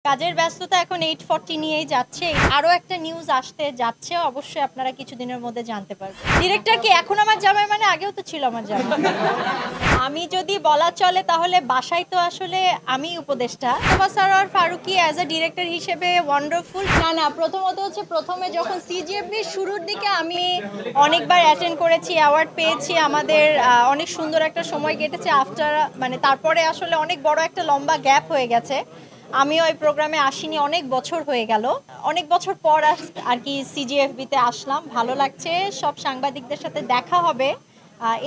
কাজের ব্যস্ততা এখন 840 নিয়েই যাচ্ছে। আরো একটা নিউজ আসতে যাচ্ছে, অবশ্যই আপনারা কিছুদিনের মধ্যে জানতে পারবেন। ডিরেক্টর কি এখন আমার জামাই, মানে আগেও তো ছিল আমার জামাই। আমি যদি বলা চলে তাহলে বাসায় তো আসলে আমি উপদেষ্টা। Tofa Sarwar Farooki as a director হিসেবে ওয়ান্ডারফুল। না, প্রথমত হচ্ছে প্রথমে যখন সিজিএফবি শুরুর দিকে আমি অনেকবার অ্যাটেন্ড করেছি, অ্যাওয়ার্ড পেয়েছি, আমাদের অনেক সুন্দর একটা সময় কেটেছে। আফটার মানে তারপরে আসলে অনেক বড় একটা লম্বা গ্যাপ হয়ে গেছে। আমিও ওই প্রোগ্রামে আসিনি, অনেক বছর হয়ে গেল। অনেক বছর পর আর কি সিজিএফবিতে আসলাম, ভালো লাগছে। সব সাংবাদিকদের সাথে দেখা হবে,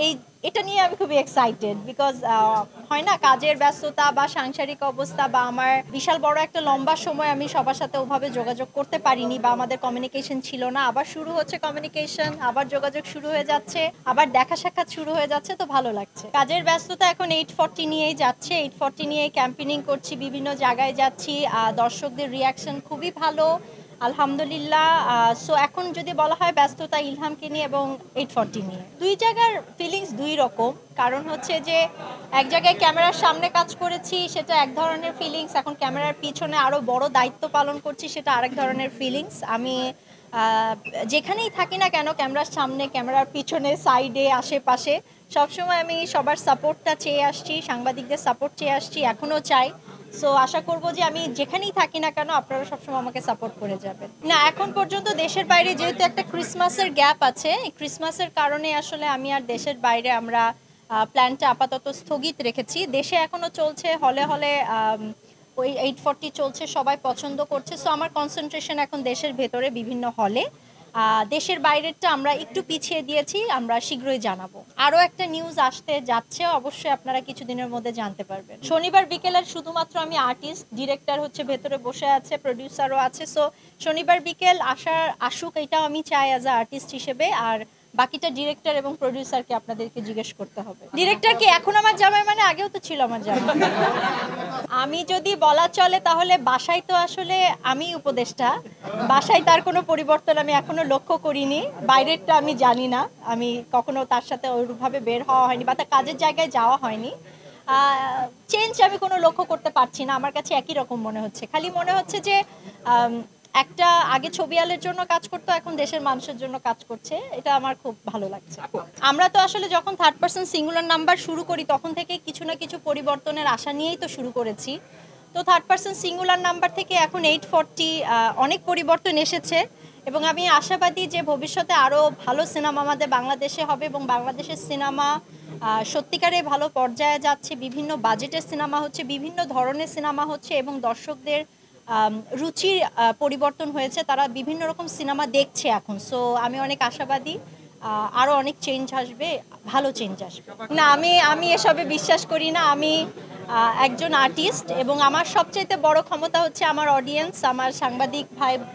এই এটা নিয়ে আমি খুবই এক্সাইটেড। বিকজ হয় না, কাজের ব্যস্ততা বা সাংসারিক অবস্থা বা আমার বিশাল বড় একটা লম্বা সময় আমি সবার সাথে ওভাবে যোগাযোগ করতে পারিনি বা আমাদের কমিউনিকেশন ছিল না। আবার শুরু হচ্ছে কমিউনিকেশন, আবার যোগাযোগ শুরু হয়ে যাচ্ছে, আবার দেখা সাক্ষাৎ শুরু হয়ে যাচ্ছে, তো ভালো লাগছে। কাজের ব্যস্ততা এখন 840 নিয়েই যাচ্ছে, 840 নিয়ে ক্যাম্পেইনিং করছি, বিভিন্ন জায়গায় যাচ্ছি। দর্শকদের রিয়াকশন খুবই ভালো, আলহামদুলিল্লাহ। সো এখন যদি বলা হয় ব্যস্ততা ইলহামকে নিয়ে এবং 840 নিয়ে, দুই জায়গার ফিলিংস দুই রকম। কারণ হচ্ছে যে এক জায়গায় ক্যামেরার সামনে কাজ করেছি, সেটা এক ধরনের ফিলিংস। এখন ক্যামেরার পিছনে আরও বড় দায়িত্ব পালন করছি, সেটা আরেক ধরনের ফিলিংস। আমি যেখানেই থাকি না কেন, ক্যামেরার সামনে, ক্যামেরার পিছনে, সাইডে, আশেপাশে, সবসময় আমি সবার সাপোর্টটা চেয়ে আসছি, সাংবাদিকদের সাপোর্ট চেয়ে আসছি, এখনও চাই। সো আশা করব যে আমি যেখানেই থাকি না কেন আপনারা সবসময় আমাকে সাপোর্ট করে যাবেন। না, এখন পর্যন্ত দেশের বাইরে যেহেতু একটা ক্রিসমাসের গ্যাপ আছে, এই ক্রিসমাসের কারণে আসলে আমি আর দেশের বাইরে আমরা প্ল্যানটা আপাতত স্থগিত রেখেছি। দেশে এখনও চলছে, হলে হলে ওই 840 চলছে, সবাই পছন্দ করছে। সো আমার কনসেন্ট্রেশন এখন দেশের ভেতরে বিভিন্ন হলে। দেশের বাইরেরটা আমরা একটু পিছিয়ে দিয়েছি, আমরা শীঘ্রই জানাবো। আরও একটা নিউজ আসতে যাচ্ছে, অবশ্যই আপনারা কিছুদিনের মধ্যে জানতে পারবেন। শনিবার বিকেলের শুধুমাত্র আমি আর্টিস্ট, ডিরেক্টর হচ্ছে ভেতরে বসে আছে, প্রডিউসারও আছে। সো শনিবার বিকেল আসুক, এটাও আমি চাই অ্যাজ আ আর্টিস্ট হিসেবে। আর বাকিটা ডিরেক্টর এবং প্রডিউসারকে আপনাদেরকে জিজ্ঞেস করতে হবে। ডিরেক্টর কি এখন আমার জামাই, মানে আগেও তো ছিল আমার জামাই। আমি যদি বলা চলে তাহলে বাসায় তো আসলে আমি উপদেষ্টা, বাসায় তার কোনো পরিবর্তন আমি এখনো লক্ষ্য করিনি। বাইরেরটা আমি জানি না, আমি কখনো তার সাথে ওইভাবে বের হওয়া হয়নি বা তার কাজের জায়গায় যাওয়া হয়নি। চেঞ্জ আমি কোনো লক্ষ্য করতে পারছি না, আমার কাছে একই রকম মনে হচ্ছে। খালি মনে হচ্ছে যে একটা আগে ছবি আলের জন্য কাজ করতো, এখন দেশের মানুষের জন্য কাজ করছে, এটা আমার খুব ভালো লাগছে। আমরা তো আসলে যখন থার্ড পারসন সিঙ্গুলার নাম্বার শুরু করি তখন থেকে কিছু না কিছু পরিবর্তনের আশা নিয়েই তো শুরু করেছি। তো থার্ড পারসন সিঙ্গুলার নাম্বার থেকে এখন 840 অনেক পরিবর্তন এসেছে এবং আমি আশাবাদী যে ভবিষ্যতে আরও ভালো সিনেমা আমাদের বাংলাদেশে হবে এবং বাংলাদেশের সিনেমা সত্যিকারে ভালো পর্যায়ে যাচ্ছে। বিভিন্ন বাজেটের সিনেমা হচ্ছে, বিভিন্ন ধরনের সিনেমা হচ্ছে এবং দর্শকদের রুচির পরিবর্তন হয়েছে, তারা বিভিন্ন রকম সিনেমা দেখছে এখন। সো আমি অনেক আশাবাদী আরও অনেক চেঞ্জ আসবে, ভালো চেঞ্জ আসবে। না, আমি এসবে বিশ্বাস করি না। আমি একজন আর্টিস্ট এবং আমার সবচাইতে বড় ক্ষমতা হচ্ছে আমার অডিয়েন্স, আমার সাংবাদিক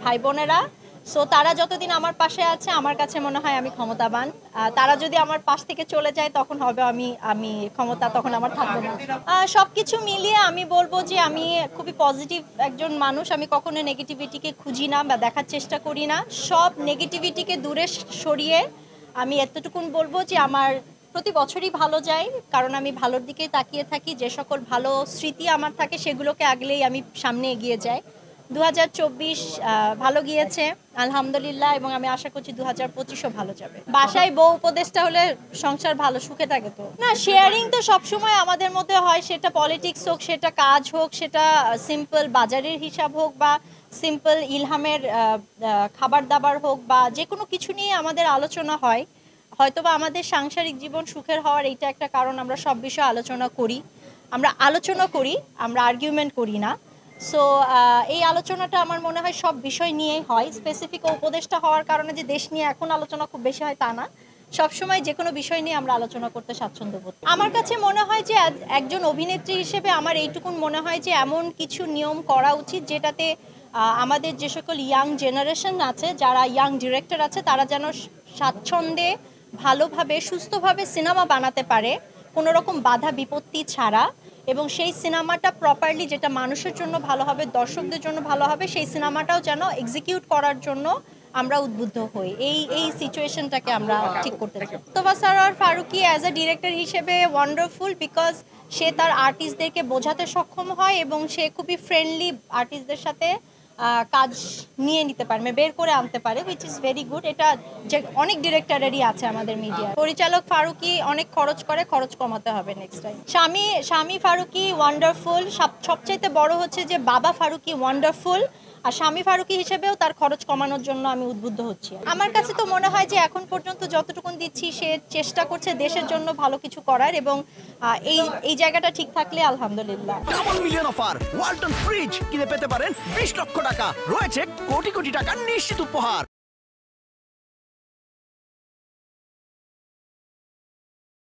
ভাই বোনেরা। সো তারা যতদিন আমার পাশে আছে আমার কাছে মনে হয় আমি ক্ষমতাবান। তারা যদি আমার পাশ থেকে চলে যায় তখন হবে আমি ক্ষমতা তখন আমার থাকবে না। সব কিছু মিলিয়ে আমি বলবো যে আমি খুবই পজিটিভ একজন মানুষ। আমি কখনো নেগেটিভিটিকে খুঁজি না বা দেখার চেষ্টা করি না। সব নেগেটিভিটিকে দূরে সরিয়ে আমি এতটুকুন বলবো যে আমার প্রতি বছরই ভালো যায়, কারণ আমি ভালোর দিকেই তাকিয়ে থাকি। যে সকল ভালো স্মৃতি আমার থাকে সেগুলোকে আগলেই আমি সামনে এগিয়ে যাই। 2024 ভালো গিয়েছে আলহামদুলিল্লাহ এবং আমি আশা করছি 2025ও ভালো যাবে। বাসায় বউ উপদেষ্টা হলে সংসার ভালো সুখে থাকে। তো না, শেয়ারিং তো সবসময় আমাদের মধ্যে হয়, সেটা পলিটিক্স হোক, সেটা কাজ হোক, সেটা সিম্পল বাজারের হিসাব হোক বা সিম্পল ইলহামের খাবার দাবার হোক বা যে কোনো কিছু নিয়ে আমাদের আলোচনা হয়। হয়তোবা আমাদের সাংসারিক জীবন সুখের হওয়ার এইটা একটা কারণ, আমরা সব বিষয়ে আলোচনা করি, আমরা আর্গুমেন্ট করি না। সো এই আলোচনাটা আমার মনে হয় সব বিষয় নিয়েই হয়। স্পেসিফিক উপদেষ্টা হওয়ার কারণে যে দেশ নিয়ে এখন আলোচনা খুব বেশি হয় তা না, সবসময় যে কোনো বিষয় নিয়ে আমরা আলোচনা করতে স্বাচ্ছন্দ্য বোধ। আমার কাছে মনে হয় যে একজন অভিনেত্রী হিসেবে আমার এইটুকুন মনে হয় যে এমন কিছু নিয়ম করা উচিত যেটাতে আমাদের যে সকল ইয়াং জেনারেশন আছে, যারা ইয়াং ডিরেক্টর আছে, তারা যেন স্বাচ্ছন্দ্যে ভালোভাবে সুস্থভাবে সিনেমা বানাতে পারে, কোনো রকম বাধা বিপত্তি ছাড়া, এবং সেই সিনেমাটা প্রপারলি যেটা মানুষের জন্য ভালো হবে, দর্শকদের জন্য ভালো হবে, সেই সিনেমাটাও যেন এক্সিকিউট করার জন্য আমরা উদ্বুদ্ধ হই। এই সিচুয়েশনটাকে আমরা ঠিক করতে চাই। Tofa Sarwar Farooki as a director হিসেবে ওয়ান্ডারফুল, বিকজ সে তার আর্টিস্টদেরকে বোঝাতে সক্ষম হয় এবং সে খুবই ফ্রেন্ডলি আর্টিস্টদের সাথে কাজ নিয়ে নিতে পারে, বের করে আনতে পারে, হুইচ ইজ ভেরি গুড। এটা যে অনেক ডিরেক্টরেরই আছে আমাদের মিডিয়া। পরিচালক ফারুকী অনেক খরচ করে, খরচ কমাতে হবে নেক্সট টাইম। স্বামী ফারুকী ওয়ান্ডারফুল, সবচাইতে বড় হচ্ছে যে বাবা ফারুকী ওয়ান্ডারফুল, আর স্বামী ফারুকী হিসেবেও তার খরচ কমানোর জন্য আমি উদ্বুদ্ধ হচ্ছি। আমার কাছে তো মনে হয় যে এখন পর্যন্ত যতটুকুন দিচ্ছি সে চেষ্টা করছে দেশের জন্য ভালো কিছু করার, এবং এই জায়গাটা ঠিক থাকলে আলহামদুলিল্লাহ। Double million offer Walton fridge কিনে পেতে পারেন 20 লক্ষ টাকা, রয়েছে কোটি কোটি টাকার নিশ্চিত উপহার।